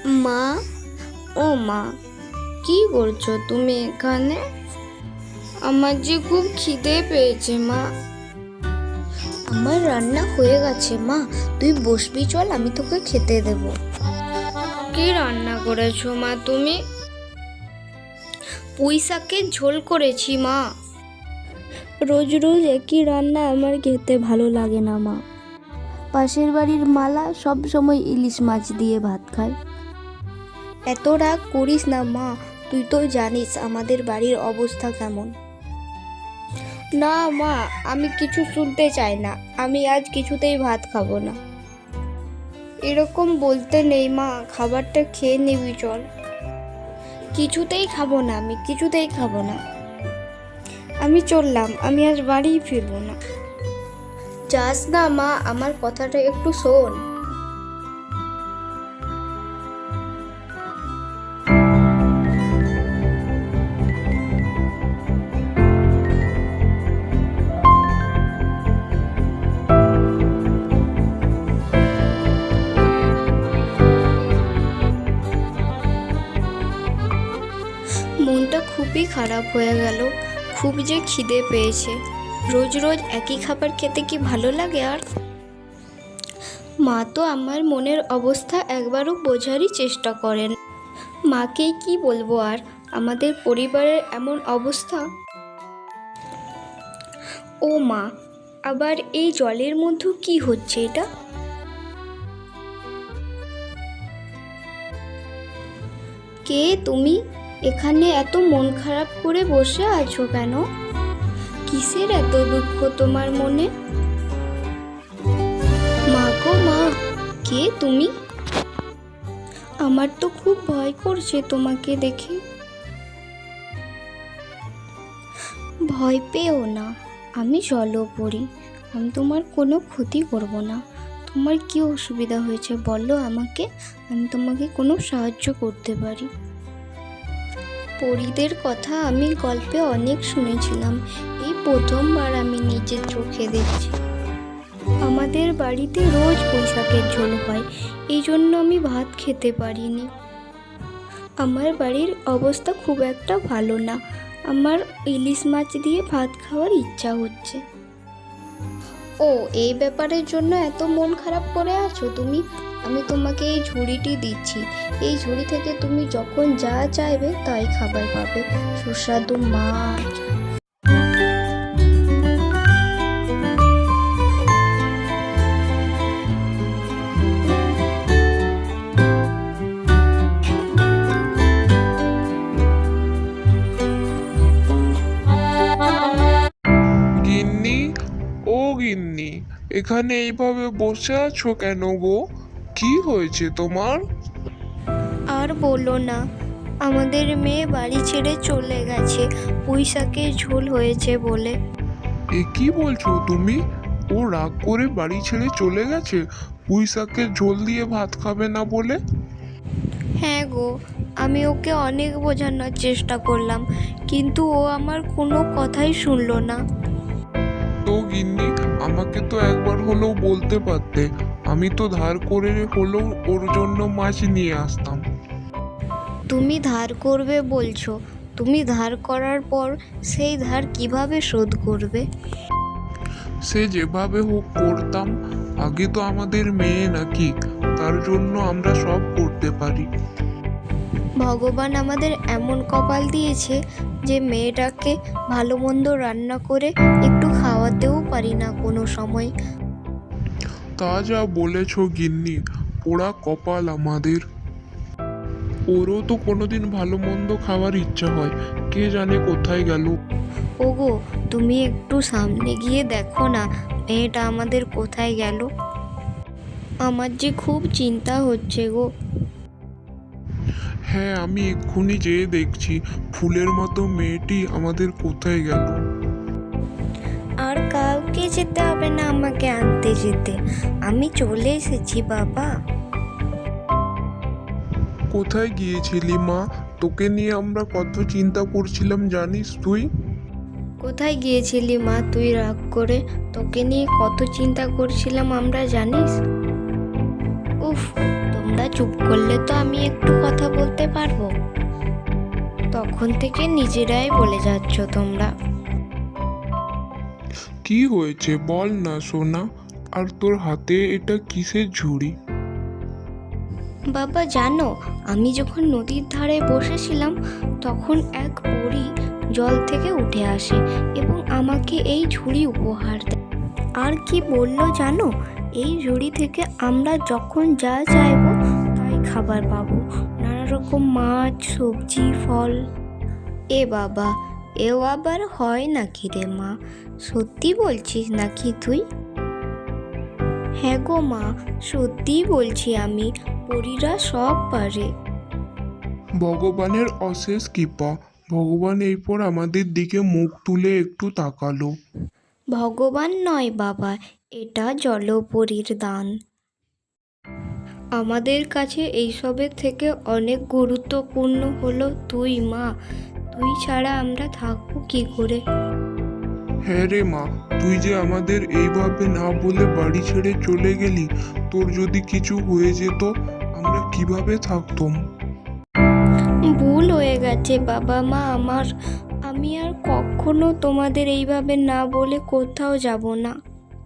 মা, ও মা, কি করছো তুমি এখানে? আমার যে খুব খিদে পেয়েছে মা। আমার রান্না হয়ে গেছে মা, তুই বসবি, চল আমি তোকে খেতে দেব। কি রান্না করেছো মা তুমি? পুঁই শাকের ঝোল করেছি মা। রোজ রোজ একই রান্না আমার খেতে ভালো লাগে না মা। পাশের বাড়ির মালা সব সময় ইলিশ মাছ দিয়ে ভাত খায়। এত রাগ করিস না মা, তুই তো জানিস আমাদের বাড়ির অবস্থা কেমন। না মা, আমি কিছু শুনতে চাই না। আমি আজ কিছুতেই ভাত খাবো না। এরকম বলতে নেই মা, খাবারটা খেয়ে নিবি চল। কিছুতেই খাবো না, আমি কিছুতেই খাবো না। আমি চললাম, আমি আজ বাড়ি ফিরবো না। যাস না মা, আমার কথাটা একটু শোন। মনটা খুবই খারাপ হয়ে গেল। খুব যে খিদে পেয়েছে। রোজ রোজ একই খাবার খেতে কি ভালো লাগে আর? মা তো আমার মনের অবস্থা একবারও বোঝারই চেষ্টা করেন। মাকে কি বলবো আর, আমাদের পরিবারের এমন অবস্থা। ও মা, আবার এই জলের মধ্যে কি হচ্ছে এটা? কে তুমি? এখানে এত মন খারাপ করে বসে আছো কেন? কিসের এত দুঃখ তোমার মনে? মা গো মা, কে তুমি? আমার তো খুব ভয় করছে তোমাকে দেখে। ভয় পেও না, আমি জলপরি। আমি তোমার কোনো ক্ষতি করব না। তোমার কি অসুবিধা হয়েছে বলো আমাকে, আমি তোমাকে কোনো সাহায্য করতে পারি। পরীদের কথা আমি গল্পে অনেক শুনেছিলাম, এই প্রথমবার আমি নিজের চোখে দেখছি। আমাদের বাড়িতে রোজ বৈশাখের ঝোল হয়, এই জন্য আমি ভাত খেতে পারিনি। আমার বাড়ির অবস্থা খুব একটা ভালো না। আমার ইলিশ মাছ দিয়ে ভাত খাওয়ার ইচ্ছা হচ্ছে। ও, এই ব্যাপারের জন্য এত মন খারাপ করে আছো তুমি? আমি তোমাকে এই ঝুড়িটি দিচ্ছি। এই ঝুড়ি থেকে তুমি যখন যা চাইবে তাই খাবার পাবে। সুস্বাদু মাছ। গিন্নি, ও গিন্নি, এখানে এইভাবে বসে আছো কেন গো? কি হয়েছে তোমার? আর বলো না, আমাদের মেয়ে বাড়ি ছেড়ে চলে গেছে পুঁই শাকের ঝোল হয়েছে বলে। এ কি বলছো তুমি? ও রাগ করে বাড়ি ছেড়ে চলে গেছে পুঁই শাকের ঝোল দিয়ে ভাত খাবে না বলে? হ্যাঁ গো, আমি ওকে অনেক বোঝানোর চেষ্টা করলাম, কিন্তু ও আমার কোনো কথাই শুনলো না। তো গিন্নি, আমাকে তো একবার হলেও বলতে পারতে, আমি তো ধার করে হলেও ওর জন্য মাছ নিয়ে আসতাম। তুমি ধার করবে বলছো? তুমি ধার করার পর সেই ধার কিভাবে শোধ করবে? সে যেভাবে হোক করতাম। আগে তো আমাদের মেয়ে নাকি, তার জন্য আমরা সব করতে পারি। ভগবান আমাদের এমন কপাল দিয়েছে যে মেয়েটাকে ভালো মন্দ রান্না করে একটু খাওয়াতেও পারি না কোনো সময়। তা যা বলেছ গিন্নি, পোড়া কপাল আমাদের। ওরও তো কোনোদিন ভালো মন্দ খাওয়ার ইচ্ছা হয়, কে জানে কোথায় গেল। ওগো, তুমি একটু সামনে গিয়ে দেখো না মেয়েটা আমাদের কোথায় গেল। আমার যে খুব চিন্তা হচ্ছে গো। হ্যাঁ, আমি এক্ষুনি যেয়ে দেখছি ফুলের মতো মেয়েটি আমাদের কোথায় গেল। আর কাউকে যেতে হবে না আমাকে আনতে যেতে, আমি চলে এসেছি বাবা। কোথায় গিয়েছিলি মা? তোকে নিয়ে আমরা কত চিন্তা করছিলাম জানিস তুই? কোথায় গিয়েছিলি মা তুই রাগ করে? তোকে নিয়ে কত চিন্তা করছিলাম আমরা জানিস। উফ, তোমরা চুপ করলে তো আমি একটু কথা বলতে পারবো। তখন থেকে নিজেরাই বলে যাচ্ছ তোমরা। কি হয়েছে বল না সোনা, আর তোর হাতে এটা কিসের ঝুড়ি? বাবা জানো, আমি যখন নদীর ধারে বসেছিলাম তখন এক পরী জল থেকে উঠে আসে এবং আমাকে এই ঝুড়ি উপহার দেয়। আর কি বললো জানো, এই ঝুড়ি থেকে আমরা যখন যা চাইবো তাই খাবার পাবো, নানা রকম মাছ, সবজি, ফল। এ বাবা, এও আবার হয় নাকি রে মা? সত্যি বলছিস নাকি তুই? হ্যাঁ গো মা, সত্যিই বলছি আমি, পরীরা সব পারে। ভগবানের অশেষ কৃপা। ভগবান এরপর আমাদের দিকে মুখ তুলে একটু তাকালো। ভগবান নয় বাবা, এটা জলপরীর দান। আমাদের কাছে এইসবের থেকে অনেক গুরুত্বপূর্ণ হলো তুই মা। তুই ছাড়া আমরা থাকবো কি করে? হ্যাঁ রে মা, তুই যে আমাদের এইভাবে না বলে বাড়ি ছেড়ে চলে গেলি, তোর যদি কিছু হয়ে যেত আমরা কিভাবে থাকতাম? ভুল হয়ে গেছে বাবা মা আমার। আমি আর কখনো তোমাদের এইভাবে না বলে কোথাও যাব না।